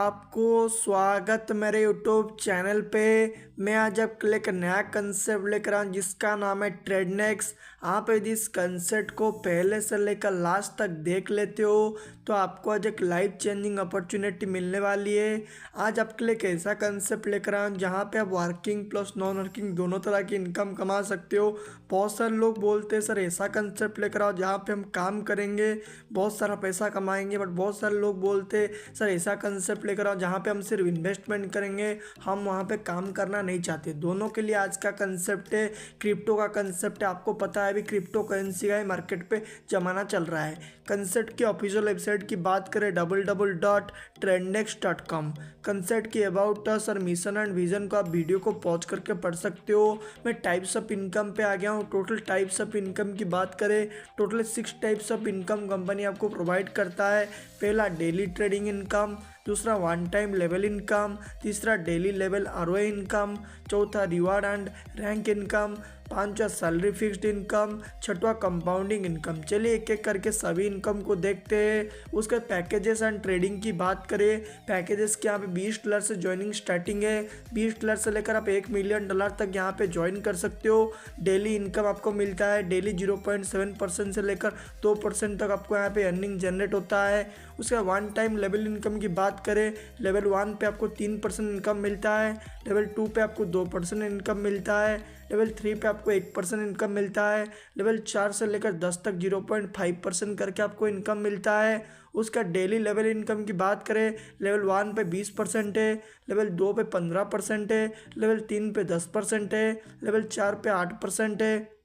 आपको स्वागत मेरे यूट्यूब चैनल पे। मैं आज आपके लिए एक नया कंसेप्ट लेकर आया जिसका नाम है ट्रेडनेक्स। आप यदि इस कंसेप्ट को पहले से लेकर लास्ट तक देख लेते हो तो आपको आज एक लाइफ चेंजिंग अपॉर्चुनिटी मिलने वाली है। आज आपके लिए एक ऐसा कंसेप्ट लेकर आया जहाँ पे आप वर्किंग प्लस नॉन वर्किंग दोनों तरह की इनकम कमा सकते हो। बहुत सारे लोग बोलते हैं सर ऐसा कंसेप्ट लेकर आओ जहाँ पे हम काम करेंगे बहुत सारा पैसा कमाएंगे, बट बहुत सारे लोग बोलते हैं सर ऐसा कंसेप्ट लेकर आओ जहाँ पे हम सिर्फ इन्वेस्टमेंट करेंगे, हम वहाँ पे काम करना नहीं चाहते। दोनों के लिए आज का कंसेप्ट है, क्रिप्टो का कंसेप्ट है। आपको पता है अभी क्रिप्टो करेंसी का मार्केट पे जमाना चल रहा है। कंसेप्ट की ऑफिशियल वेबसाइट की बात करें www.trendnext.com। कंसेप्ट की अबाउट अस और मिशन एंड विजन को आप वीडियो को पॉज करके पढ़ सकते हो। मैं टाइप्स ऑफ इनकम पे आ गया हूँ। टोटल टाइप्स ऑफ इनकम की बात करें, total 6 types of income company आपको प्रोवाइड करता है। पहला डेली ट्रेडिंग इनकम, दूसरा वन टाइम लेवल इनकम, तीसरा डेली लेवल आरओआई इनकम, चौथा रिवार्ड एंड रैंक इनकम, पांचवा सैलरी फिक्स्ड इनकम, छठवा कंपाउंडिंग इनकम। चलिए एक एक करके सभी इनकम को देखते हैं। उसके पैकेजेस एंड ट्रेडिंग की बात करें, पैकेजेस के यहाँ पे $20 से ज्वाइनिंग स्टार्टिंग है। $20 से लेकर आप $1 मिलियन तक यहाँ पे ज्वाइन कर सकते हो। डेली इनकम आपको मिलता है, डेली 0.7% से लेकर 2% तक आपको यहाँ पे अर्निंग जनरेट होता है। उसका वन टाइम लेवल इनकम की बात करें, लेवल 1 पे आपको 3% इनकम मिलता है, लेवल 2 पे आपको 2% इनकम मिलता है, लेवल 3 पे आपको 1% इनकम मिलता है, लेवल 4 से लेकर 10 तक 0.5% करके आपको इनकम मिलता है। उसका डेली लेवल इनकम की बात करें, लेवल 1 पे 20% है, लेवल 2 पे 15% है, लेवल 3 पे 10% है, लेवल 4 पे 8% है,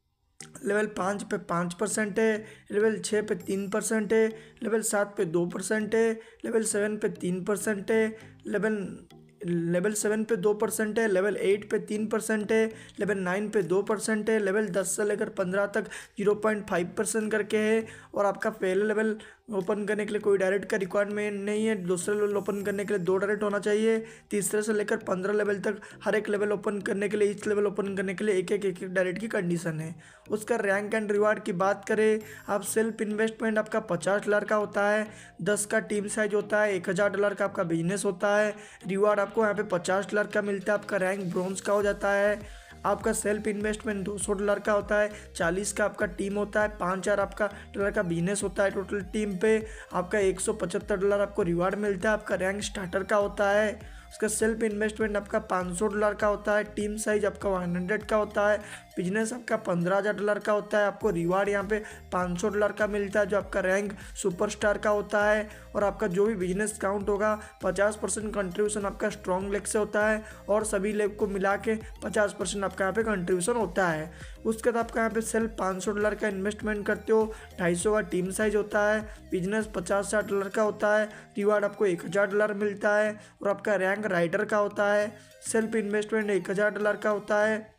लेवल 5 पे 5% है, लेवल 6 पे 3% है, लेवल 7 पे 2% है, लेवल 7 पे 3% है, लेवल 7 पे 2% है, लेवल 8 पे 3% है, लेवल 9 पे 2% है, लेवल 10 से लेकर 15 तक 0.5% करके है। और आपका पहले लेवल ओपन करने के लिए कोई डायरेक्ट का रिक्वायरमेंट नहीं है, दूसरे लेवल ओपन करने के लिए 2 डायरेक्ट होना चाहिए, तीसरे से लेकर 15 लेवल तक हर एक लेवल ओपन करने के लिए, ईच लेवल ओपन करने के लिए एक डायरेक्ट की कंडीशन है। उसका रैंक एंड रिवार्ड की बात करें, आप सेल्फ इन्वेस्टमेंट आपका $50 का होता है, 10 का टीम साइज होता है, $1000 का आपका बिजनेस होता है। रिवार्ड आपको यहाँ पे $50 का मिलता है, आपका रैंक ब्रॉन्ज का हो जाता है। आपका सेल्फ इन्वेस्टमेंट $200 का होता है, 40 का आपका टीम होता है, $5000 आपका डॉलर का बिजनेस होता है। टोटल टीम पे आपका $175 आपको रिवार्ड मिलता है, आपका रैंक स्टार्टर का होता है। उसका सेल्फ इन्वेस्टमेंट आपका $500 का होता है, टीम साइज आपका 100 का होता है, बिजनेस आपका $15000 का होता है। आपको रिवार्ड यहाँ पे $500 का मिलता है जो आपका रैंक सुपरस्टार का होता है। और आपका जो भी बिजनेस काउंट होगा 50% कंट्रीब्यूशन आपका स्ट्रॉन्ग लेग से होता है, और सभी लेग को मिला के 50% आपका यहाँ पे कंट्रीब्यूशन होता है। उसके बाद आपका यहाँ पे सेल्फ $500 का इन्वेस्टमेंट करते हो, 250 का टीम साइज होता है, बिजनेस $50,000 का होता है, रिवार्ड आपको $1000 मिलता है, और आपका रैंक राइडर का होता है। सेल्फ इन्वेस्टमेंट $1000 का होता है,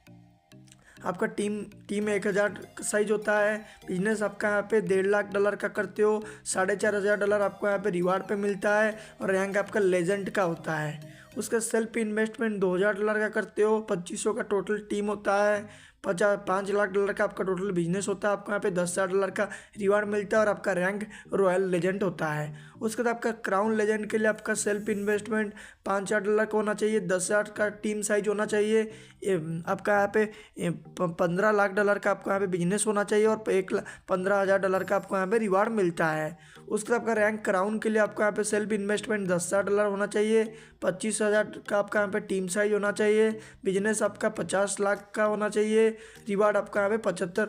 आपका टीम 1000 साइज होता है, बिजनेस आपका यहाँ पे $1.5 का करते हो, $4500 आपको यहाँ पे रिवार्ड पे मिलता है, और रैंक आपका लेजेंड का होता है। उसका सेल्फ इन्वेस्टमेंट $2000 का करते हो, 2500 का टोटल टीम होता है, $5 लाख का आपका टोटल बिजनेस होता है, आपको यहाँ पे $10,000 का रिवार्ड मिलता है, और आपका रैंक रॉयल लेजेंड होता है। उसके बाद आपका क्राउन लेजेंड के लिए आपका सेल्फ इन्वेस्टमेंट $5000 का होना चाहिए, 10,000 का टीम साइज होना चाहिए, आपका यहाँ पे $15 लाख का आपको यहाँ पे बिजनेस होना चाहिए, और $15,000 का आपको यहाँ पे रिवार्ड मिलता है। उसके बाद आपका रैंक क्राउन के लिए आपको यहाँ पे सेल्फ इन्वेस्टमेंट $10,000 होना चाहिए, 25,000 का आपका यहाँ पे टीम साइज होना चाहिए, बिजनेस आपका 50 लाख का होना चाहिए, रिवार्ड आपका यहाँ पे 75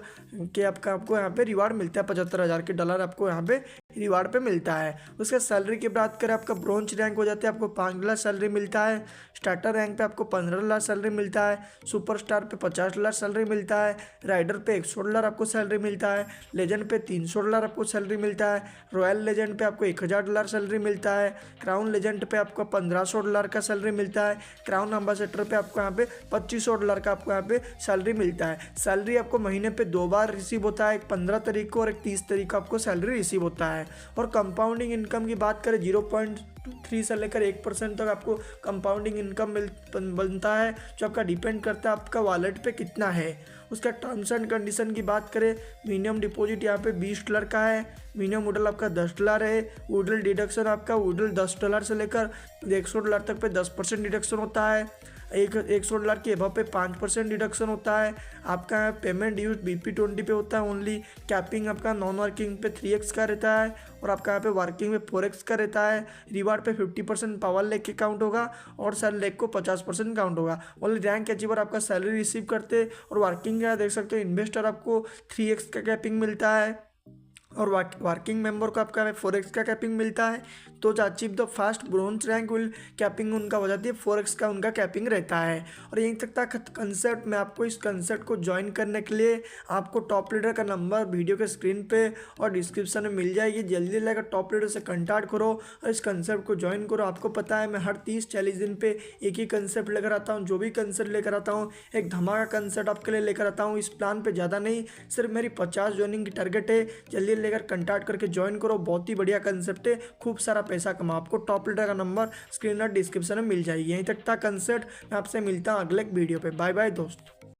के आपको यहाँ पे रिवार्ड मिलता है, $75,000 आपको यहाँ पे रिवार्ड पे मिलता है। उसके सैलरी की बात करें, आपका ब्रॉन्ज रैंक हो जाता है, आपको $5 सैलरी मिलता है, स्टार्टर रैंक पे आपको $15 सैलरी मिलता है, सुपरस्टार पे $50 सैलरी मिलता है, राइडर पे $100 आपको सैलरी मिलता है, लेजेंड पे $300 आपको सैलरी मिलता है, रॉयल लेजेंड पे आपको $1000 सैलरी मिलता है, क्राउन लेजेंड पे आपको $1500 का सैलरी मिलता है, क्राउन एम्बेसडर पे आपको यहाँ पे $2500 का आपको यहाँ पे सैलरी मिलता है। सैलरी आपको महीने पे 2 बार रिसीव होता है, एक 15 तारीख को और एक 30 तारीख को आपको सैलरी रिसीव होता है। और कंपाउंडिंग इनकम की बात करें, 3 से लेकर 1% तक आपको कंपाउंडिंग इनकम बनता है, जो आपका डिपेंड करता है आपका वॉलेट पे कितना है। उसका टर्म्स एंड कंडीशन की बात करें, मिनिमम डिपॉजिट यहाँ पे $20 का है, मिनिमम विड्रॉल आपका $10 है, विड्रॉल डिडक्शन आपका विड्रॉल $10 से लेकर $100 तक पे 10% डिडक्शन होता है, $100 के अबव पे 5% डिडक्शन होता है। आपका पेमेंट यूज BP20 पे होता है ओनली। कैपिंग आपका नॉन वर्किंग पे 3x का रहता है और आपका यहाँ पे वर्किंग में 4x का रहता है। रिवार्ड पे 50% पावर लेग के काउंट होगा और सैलरी लेग को 50% काउंट होगा। ओनली रैंक अचीवर आपका सैलरी रिसीव करते और वर्किंग का देख सकते हो इन्वेस्टर आपको 3x का कैपिंग मिलता है और वर्किंग मेंबर को आपका 4x का कैपिंग मिलता है। तो achieve the fast bronze rank will capping उनका हो जाती है 4x का उनका कैपिंग रहता है। और यहीं तक था कंसेप्ट में। आपको इस कंसेप्ट को ज्वाइन करने के लिए आपको टॉप लीडर का नंबर वीडियो के स्क्रीन पे और डिस्क्रिप्शन में मिल जाएगी। जल्दी लेकर टॉप लीडर से कंटैक्ट करो और इस कंसेप्ट को ज्वाइन करो। आपको पता है मैं हर 30-40 दिन पे एक ही कंसेप्ट लेकर आता हूँ। जो भी कंसेप्ट लेकर आता हूँ एक धमाका कंसेप्ट आपके लिए लेकर आता हूँ। इस प्लान पे ज़्यादा नहीं, सिर्फ मेरी 50 ज्वाइनिंग की टारगेट है। जल्दी लेकर कंटैक्ट करके ज्वाइन करो। बहुत ही बढ़िया कंसेप्ट है, खूब सारा पैसा कमा। आपको टॉप लीडर का नंबर स्क्रीन और डिस्क्रिप्शन में मिल जाएगी। यहीं तक था कंसेप्ट। मैं आपसे मिलता हूँ अगले वीडियो पे। बाय बाय दोस्त।